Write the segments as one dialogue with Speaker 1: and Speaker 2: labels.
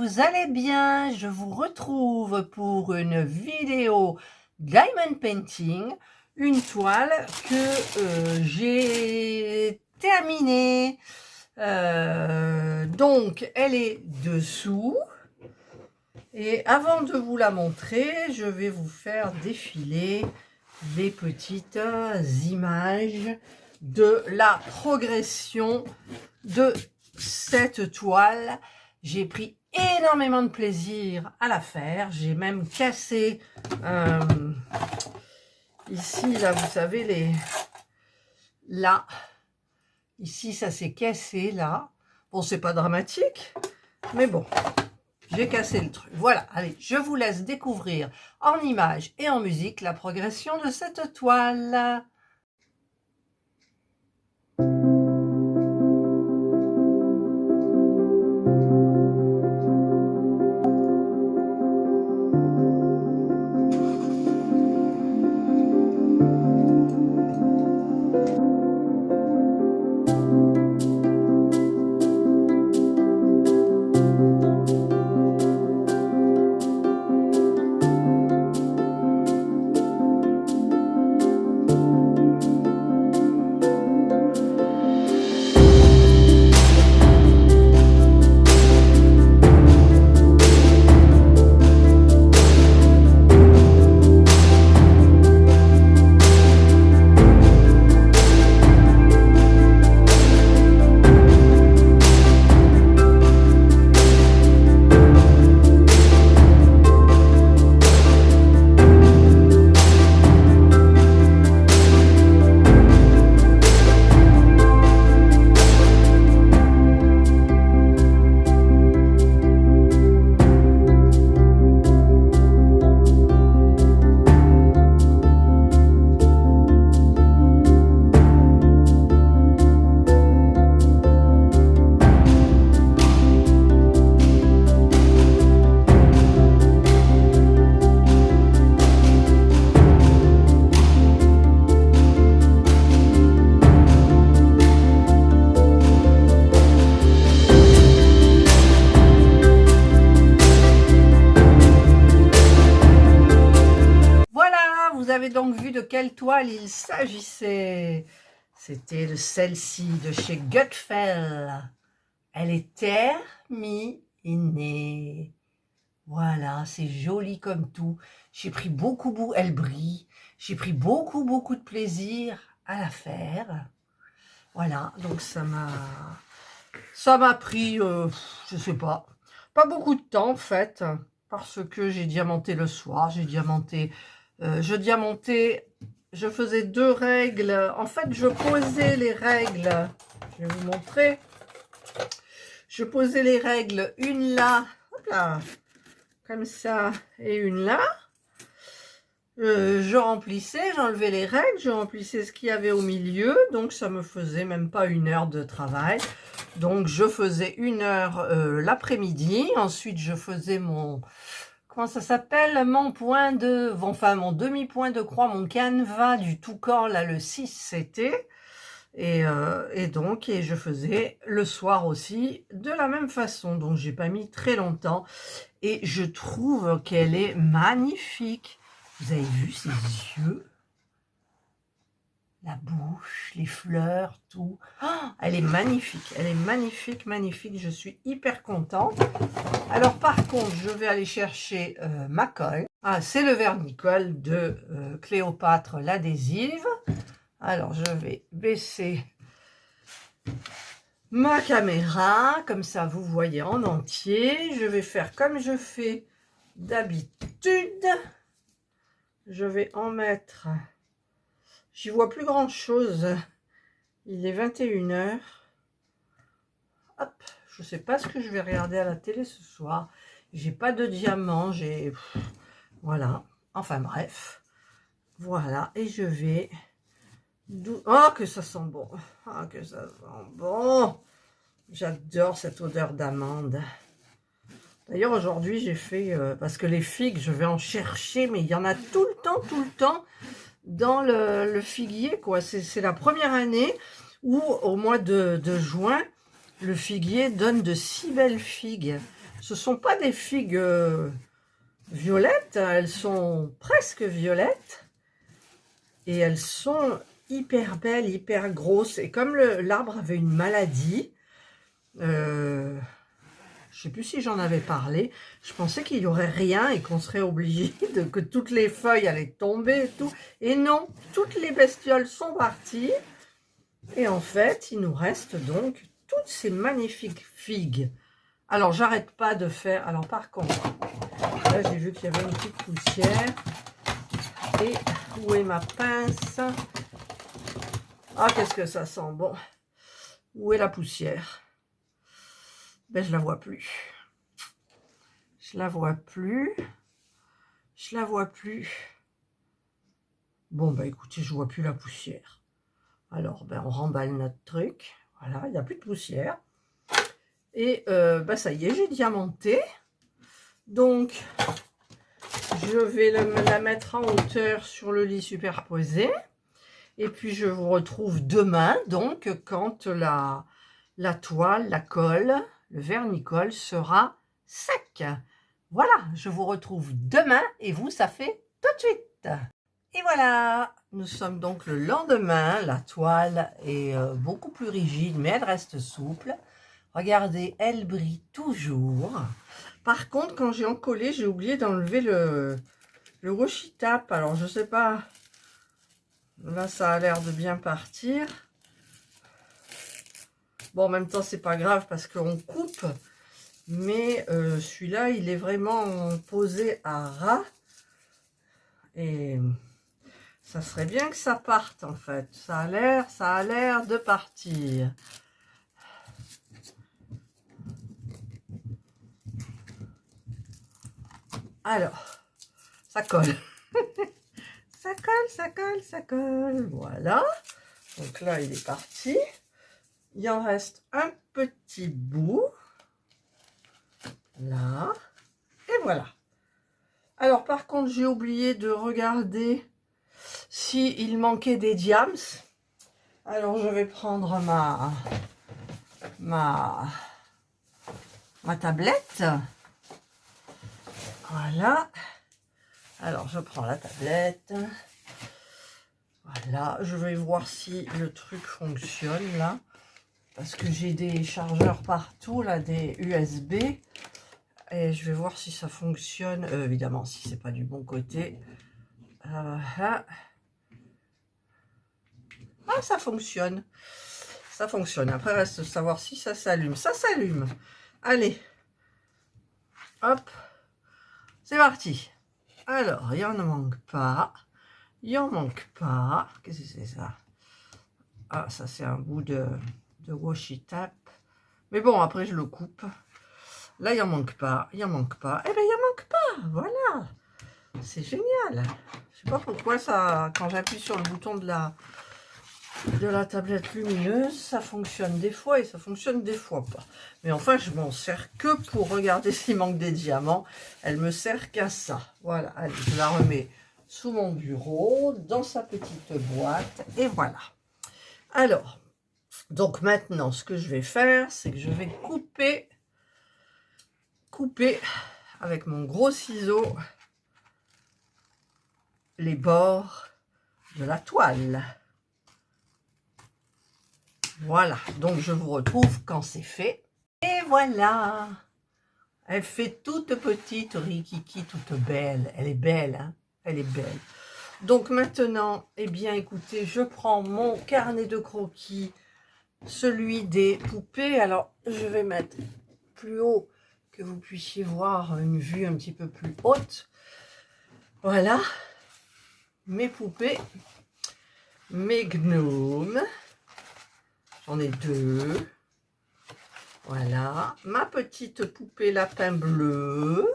Speaker 1: vous allez bien? Je vous retrouve pour une vidéo Diamond Painting, une toile que j'ai terminée. Donc, elle est dessous. Et avant de vous la montrer, je vais vous faire défiler les petites images de la progression de cette toile. J'ai pris énormément de plaisir à la faire. J'ai même cassé ici, là, vous savez, là, ici, ça s'est cassé, là. Bon, c'est pas dramatique, mais bon, j'ai cassé le truc. Voilà, allez, je vous laisse découvrir en images et en musique la progression de cette toile. Vous avez donc vu de quelle toile il s'agissait. C'était de celle-ci, de chez Gutfeld. Elle est terminée. Voilà, c'est joli comme tout. J'ai pris elle brille. J'ai pris beaucoup de plaisir à la faire. Voilà, donc ça m'a pris, je sais pas beaucoup de temps en fait, parce que j'ai diamanté le soir, je faisais 2 règles. En fait, je posais les règles. Je vais vous montrer. Je posais les règles, une là, hop là, comme ça, et une là. Je remplissais, j'enlevais les règles, je remplissais ce qu'il y avait au milieu. Donc, ça me faisait même pas 1 heure de travail. Donc, je faisais 1 heure l'après-midi. Ensuite, je faisais mon... Comment ça s'appelle, mon demi-point de croix, mon canevas du tout corps, là, le 6, c'était. Et je faisais le soir aussi de la même façon. Donc, j'ai pas mis très longtemps. Et je trouve qu'elle est magnifique. Vous avez vu ses yeux? La bouche, les fleurs, tout. Oh, elle est magnifique. Elle est magnifique, magnifique. Je suis hyper contente. Alors, par contre, je vais aller chercher ma colle. Ah, c'est le vernicole de Cléopâtre, l'adhésive. Alors, je vais baisser ma caméra. Comme ça, vous voyez en entier. Je vais faire comme je fais d'habitude. Je vais en mettre... J'y vois plus grand chose. Il est 21 h. Hop, je sais pas ce que je vais regarder à la télé ce soir. J'ai pas de diamant, voilà. Enfin bref. Voilà, et je vais... Oh, que ça sent bon. Ah, que ça sent bon. J'adore cette odeur d'amande. D'ailleurs, aujourd'hui, j'ai fait... parce que les figues, je vais en chercher, mais il y en a tout le temps dans le figuier, quoi. C'est la première année où, au mois de juin, le figuier donne de si belles figues. ce ne sont pas des figues violettes, elles sont presque violettes. Et elles sont hyper belles, hyper grosses. Et comme l'arbre avait une maladie, je ne sais plus si j'en avais parlé, je pensais qu'il n'y aurait rien et qu'on serait obligé que toutes les feuilles allaient tomber et tout. Et non, toutes les bestioles sont parties. Et en fait, il nous reste donc toutes ces magnifiques figues. Alors, j'arrête pas de faire... Alors, par contre, là, j'ai vu qu'il y avait une petite poussière. Et où est ma pince? Ah, qu'est-ce que ça sent bon. Où est la poussière? Ben, je la vois plus. Je la vois plus. Je la vois plus. Bon, ben, écoutez, je vois plus la poussière. Alors, ben, on remballe notre truc. Voilà, il n'y a plus de poussière. Et, ben, ça y est, j'ai diamanté. Donc, je vais la mettre en hauteur sur le lit superposé. Et puis, je vous retrouve demain, donc, quand la toile, la colle, le vernis-colle sera sec. Voilà, je vous retrouve demain et vous, ça fait tout de suite. Et voilà, nous sommes donc le lendemain. La toile est beaucoup plus rigide, mais elle reste souple. Regardez, elle brille toujours. Par contre, quand j'ai encollé, j'ai oublié d'enlever le washi tape. Alors, je sais pas. Là, ça a l'air de bien partir. Bon, en même temps, c'est pas grave parce qu'on coupe. Mais celui-là, il est vraiment posé à ras. Et ça serait bien que ça parte, en fait. Ça a l'air de partir. Alors, ça colle. Ça colle, ça colle, ça colle. Voilà. Donc là, il est parti. Il en reste un petit bout. Là. Et voilà. Alors, par contre, j'ai oublié de regarder s'il manquait des diams. Alors, je vais prendre ma tablette. Voilà. Alors, je prends la tablette. Voilà, je vais voir si le truc fonctionne là. Parce que j'ai des chargeurs partout, là, des USB. Et je vais voir si ça fonctionne. Évidemment, si c'est pas du bon côté. Ah, ça fonctionne. Ça fonctionne. Après, reste de savoir si ça s'allume. Ça s'allume. Allez. Hop. C'est parti. Alors, il en manque pas. Il en manque pas. Qu'est-ce que c'est ça? Ah, ça c'est un bout de washi tape. Mais bon, après je le coupe. Là, il en manque pas. Il en manque pas. Eh bien, il en manque pas. Voilà. C'est génial. Je sais pas pourquoi ça, quand j'appuie sur le bouton de la tablette lumineuse, ça fonctionne des fois et ça fonctionne des fois pas. Mais enfin, je m'en sers que pour regarder s'il manque des diamants. Elle me sert qu'à ça. Voilà, allez, je la remets sous mon bureau, dans sa petite boîte, et voilà. Alors, donc maintenant, ce que je vais faire, c'est que je vais couper avec mon gros ciseau les bords de la toile. Voilà, donc je vous retrouve quand c'est fait. Et voilà, elle fait toute petite, rikiki, toute belle. Elle est belle, hein? Elle est belle. Donc maintenant, eh bien écoutez, je prends mon carnet de croquis, celui des poupées. Alors, je vais mettre plus haut, que vous puissiez voir une vue un petit peu plus haute. Voilà, mes poupées, mes gnomes. J'en ai deux. Voilà, ma petite poupée lapin bleu.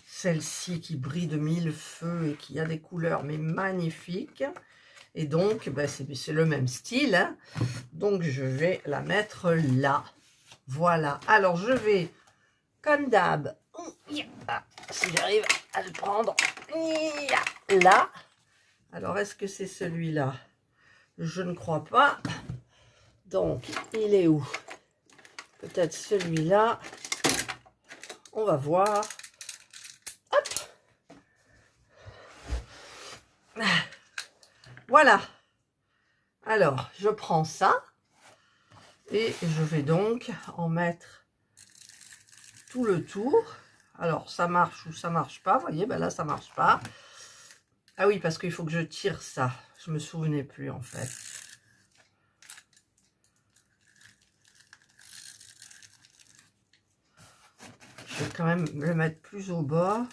Speaker 1: Celle-ci qui brille de mille feux et qui a des couleurs mais magnifiques. Et donc, ben, c'est le même style. Hein. Donc, je vais la mettre là. Voilà. Alors, je vais, comme d'hab, si j'arrive à le prendre, là. Alors, est-ce que c'est celui-là? Je ne crois pas. Donc, il est où? Peut-être celui-là. On va voir. Hop. Voilà. Alors, je prends ça et je vais donc en mettre tout le tour. Alors, ça marche ou ça marche pas. Vous voyez, ben là, ça marche pas. Ah oui, parce qu'il faut que je tire ça. Je me souvenais plus, en fait. Je vais quand même le mettre plus au bas.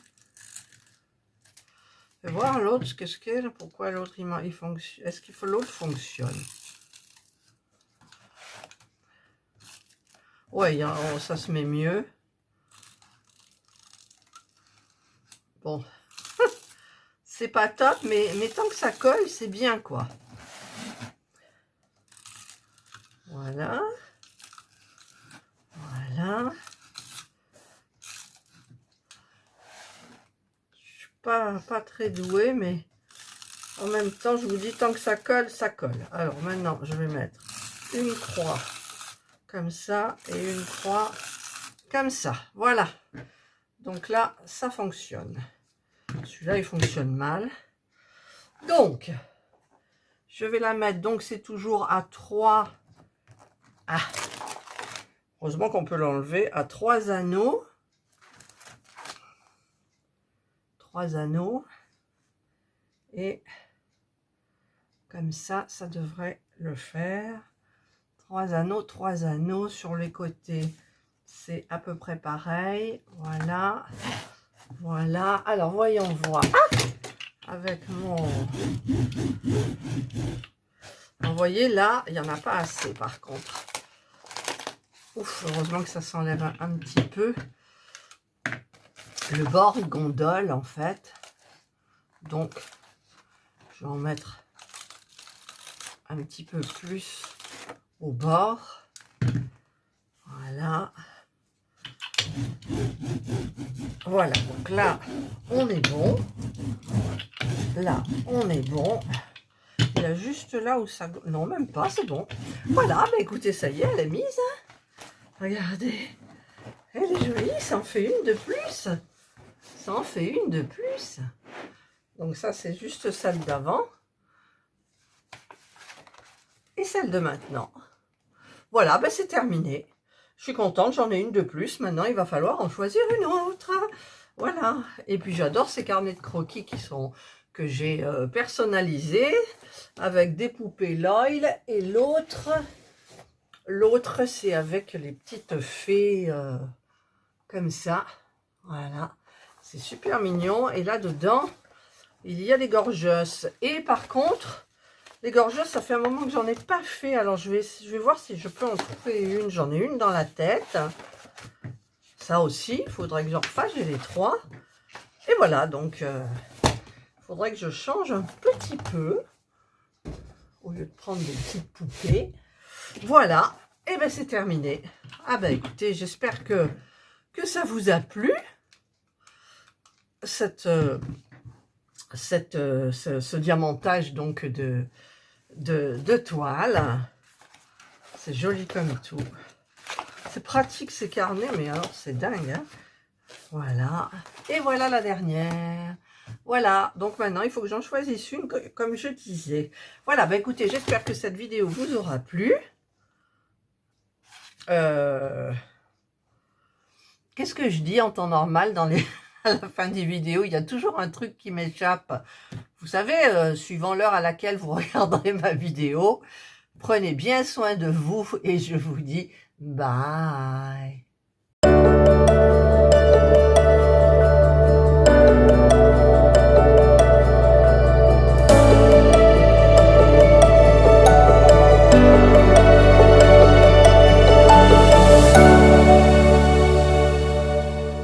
Speaker 1: Et voir l'autre, qu'est-ce qu'il est. Pourquoi l'autre, il fonctionne. Est-ce qu'il faut l'autre fonctionne? Ouais, ça se met mieux. Bon. C'est pas top, mais tant que ça colle, c'est bien, quoi. Voilà. Voilà. Je suis pas très douée, mais en même temps, je vous dis, tant que ça colle, ça colle. Alors maintenant, je vais mettre une croix comme ça et une croix comme ça. Voilà. Donc là, ça fonctionne. Celui-là, il fonctionne mal. Donc, je vais la mettre. Donc, c'est toujours à 3. Ah, heureusement qu'on peut l'enlever. À 3 anneaux. 3 anneaux. Et comme ça devrait le faire. 3 anneaux sur les côtés. C'est à peu près pareil. Voilà. Voilà. Alors, voyons voir. Ah, avec mon... Vous voyez, là, il n'y en a pas assez, par contre. Ouf, heureusement que ça s'enlève un petit peu. Le bord, il gondole, en fait. Donc, je vais en mettre un petit peu plus au bord. Voilà. Voilà, donc là, on est bon. Là, on est bon. Il y a juste là où ça... Non, même pas, c'est bon. Voilà, bah écoutez, ça y est, elle est mise. Hein. Regardez. Elle est jolie, ça en fait une de plus. Ça en fait une de plus. Donc ça, c'est juste celle d'avant. Et celle de maintenant. Voilà, ben c'est terminé. Je suis contente, j'en ai une de plus. Maintenant, il va falloir en choisir une autre. Voilà. Et puis, j'adore ces carnets de croquis que j'ai personnalisés avec des poupées Loyal. Et l'autre, c'est avec les petites fées comme ça. Voilà. C'est super mignon. Et là-dedans, il y a des gorgeuses. Et par contre... les gorgeuses, ça fait un moment que j'en ai pas fait. Alors, je vais voir si je peux en trouver une. J'en ai une dans la tête. Ça aussi, il faudrait que j'en refasse. J'ai les 3. Et voilà, donc, il faudrait que je change un petit peu. Au lieu de prendre des petites poupées. Voilà. Et bien, c'est terminé. Ah ben, écoutez, j'espère que ça vous a plu. Ce diamantage, donc, de toile. C'est joli comme tout. C'est pratique ces carnets, mais alors c'est dingue. Hein, voilà. Et voilà la dernière. Voilà. Donc maintenant, il faut que j'en choisisse une, comme je disais. Voilà. Ben écoutez, j'espère que cette vidéo vous aura plu. Qu'est-ce que je dis en temps normal dans les... à la fin des vidéos? Il y a toujours un truc qui m'échappe. Vous savez, suivant l'heure à laquelle vous regarderez ma vidéo, prenez bien soin de vous et je vous dis bye.